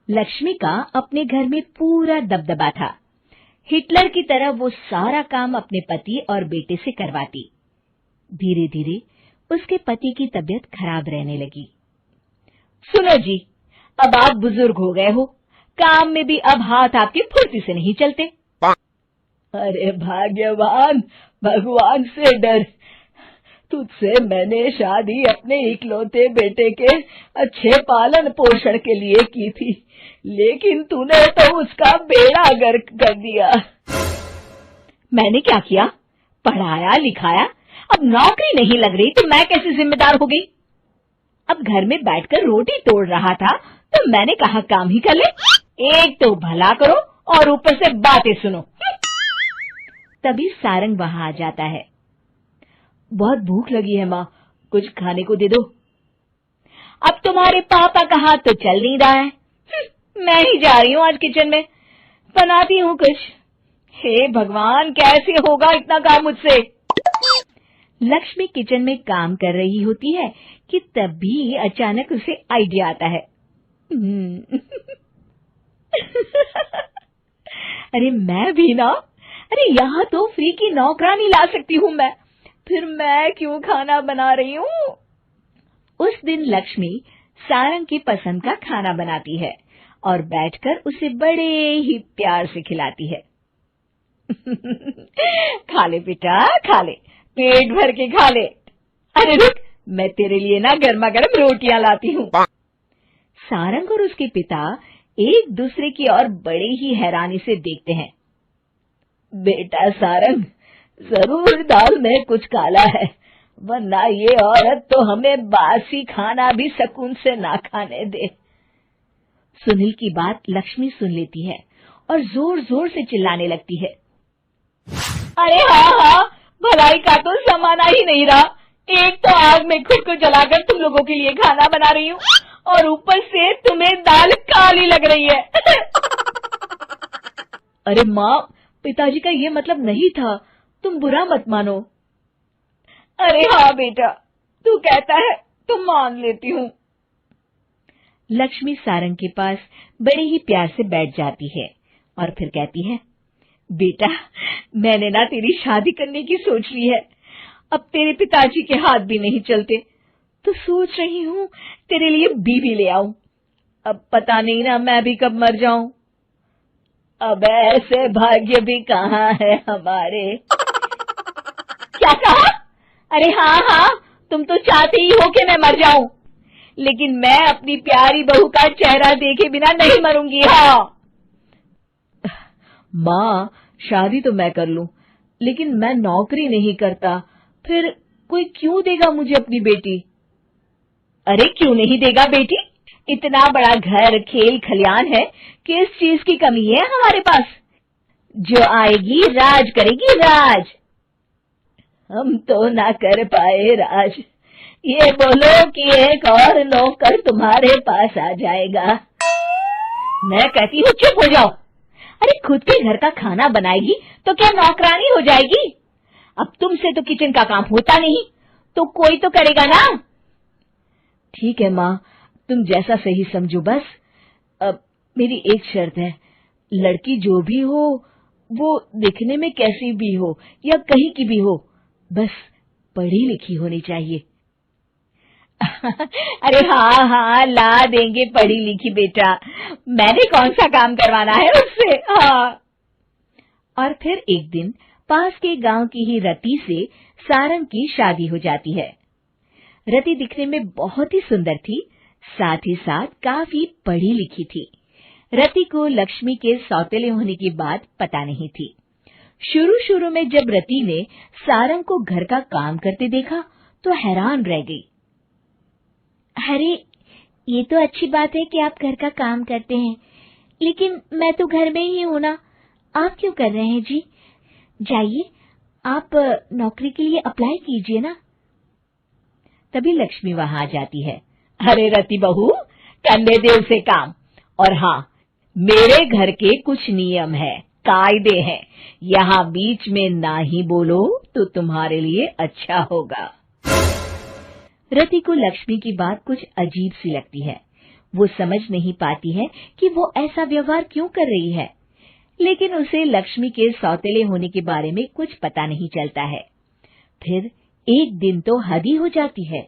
लक्ष्मी का अपने घर में पूरा दबदबा था। हिटलर की तरह वो सारा काम अपने पति और बेटे से करवाती। धीरे धीरे उसके पति की तबीयत खराब रहने लगी। सुनो जी, अब आप बुजुर्ग हो गए हो, काम में भी अब हाथ आपके फुर्ती से नहीं चलते। अरे भाग्यवान, भगवान से डर। तुझसे मैंने शादी अपने इकलौते बेटे के अच्छे पालन पोषण के लिए की थी, लेकिन तूने तो उसका बेड़ा गर्क कर दिया। मैंने क्या किया? पढ़ाया लिखाया, अब नौकरी नहीं लग रही तो मैं कैसे जिम्मेदार हो गई? अब घर में बैठकर रोटी तोड़ रहा था तो मैंने कहा काम ही कर ले। एक तो भला करो और ऊपर से बातें सुनो। तभी सारंग वहां आ जाता है। बहुत भूख लगी है माँ, कुछ खाने को दे दो। अब तुम्हारे पापा का हाथ तो चल नहीं रहा है। मैं ही जा रही हूँ आज किचन में, बनाती हूँ कुछ। हे भगवान, कैसे होगा इतना काम मुझसे? लक्ष्मी किचन में काम कर रही होती है कि तभी अचानक उसे आइडिया आता है। अरे मैं भी ना, अरे यहाँ तो फ्री की नौकरानी ला सकती हूँ मैं, फिर मैं क्यों खाना बना रही हूँ? उस दिन लक्ष्मी सारंग की पसंद का खाना बनाती है और बैठकर उसे बड़े ही प्यार से खिलाती है। खा ले बेटा, खा ले, पेट भर के खा ले। अरे रुक, मैं तेरे लिए ना गर्मा गर्म रोटियां लाती हूँ। सारंग और उसके पिता एक दूसरे की ओर बड़े ही हैरानी से देखते हैं। बेटा सारंग, जरूर दाल में कुछ काला है, वरना ये औरत तो हमें बासी खाना भी सुकून से ना खाने दे। सुनील की बात लक्ष्मी सुन लेती है और जोर जोर से चिल्लाने लगती है। अरे हाँ, भलाई का तो जमाना ही नहीं रहा। एक तो आग में खुद को जलाकर तुम लोगों के लिए खाना बना रही हूँ और ऊपर से तुम्हें दाल काली लग रही है। अरे माँ, पिताजी का ये मतलब नहीं था, तुम बुरा मत मानो। अरे हाँ बेटा, तू कहता है तो मान लेती हूँ। लक्ष्मी सारंग के पास बड़े ही प्यार से बैठ जाती है और फिर कहती है, बेटा मैंने ना तेरी शादी करने की सोच ली है। अब तेरे पिताजी के हाथ भी नहीं चलते तो सोच रही हूँ तेरे लिए बीवी ले आऊं। अब पता नहीं ना मैं भी कब मर जाऊं। अब ऐसे भाग्य भी कहाँ है हमारे। क्या कहा? अरे हाँ, तुम तो चाहते ही हो कि मैं मर जाऊं, लेकिन मैं अपनी प्यारी बहू का चेहरा देखे बिना नहीं मरूंगी। हाँ माँ, शादी तो मैं कर लूं, लेकिन मैं नौकरी नहीं करता, फिर कोई क्यों देगा मुझे अपनी बेटी? अरे क्यों नहीं देगा बेटी? इतना बड़ा घर, खेल खलियान है, किस चीज की कमी है हमारे पास? जो आएगी राज करेगी, राज। हम तो ना कर पाए राज, ये बोलो कि एक और नौकर तुम्हारे पास आ जाएगा। मैं कहती हूँ चुप हो जाओ। अरे खुद के घर का खाना बनाएगी तो क्या नौकरानी हो जाएगी? अब तुमसे तो किचन का काम होता नहीं, तो कोई तो करेगा ना। ठीक है माँ, तुम जैसा सही समझो बस। अब मेरी एक शर्त है, लड़की जो भी हो वो दिखने में कैसी भी हो या कहीं की भी हो, बस पढ़ी लिखी होनी चाहिए। अरे हाँ, ला देंगे पढ़ी लिखी बेटा, मैंने कौन सा काम करवाना है उससे। हाँ। और फिर एक दिन पास के गांव की ही रति से सारंग की शादी हो जाती है। रति दिखने में बहुत ही सुंदर थी, साथ ही साथ काफी पढ़ी लिखी थी। रति को लक्ष्मी के सौतेले होने की बात पता नहीं थी। शुरू में जब रति ने सारंग को घर का काम करते देखा तो हैरान रह गई। अरे ये तो अच्छी बात है कि आप घर का काम करते हैं, लेकिन मैं तो घर में ही हूं ना, आप क्यों कर रहे हैं जी? जाइए, आप नौकरी के लिए अप्लाई कीजिए ना। तभी लक्ष्मी वहां आ जाती है। अरे रति बहू, करने दे उसे काम। और हाँ, मेरे घर के कुछ नियम है, कायदे हैं, यहाँ बीच में ना ही बोलो तो तुम्हारे लिए अच्छा होगा। रति को लक्ष्मी की बात कुछ अजीब सी लगती है। वो समझ नहीं पाती है कि वो ऐसा व्यवहार क्यों कर रही है, लेकिन उसे लक्ष्मी के सौतेले होने के बारे में कुछ पता नहीं चलता है। फिर एक दिन तो हद ही हो जाती है।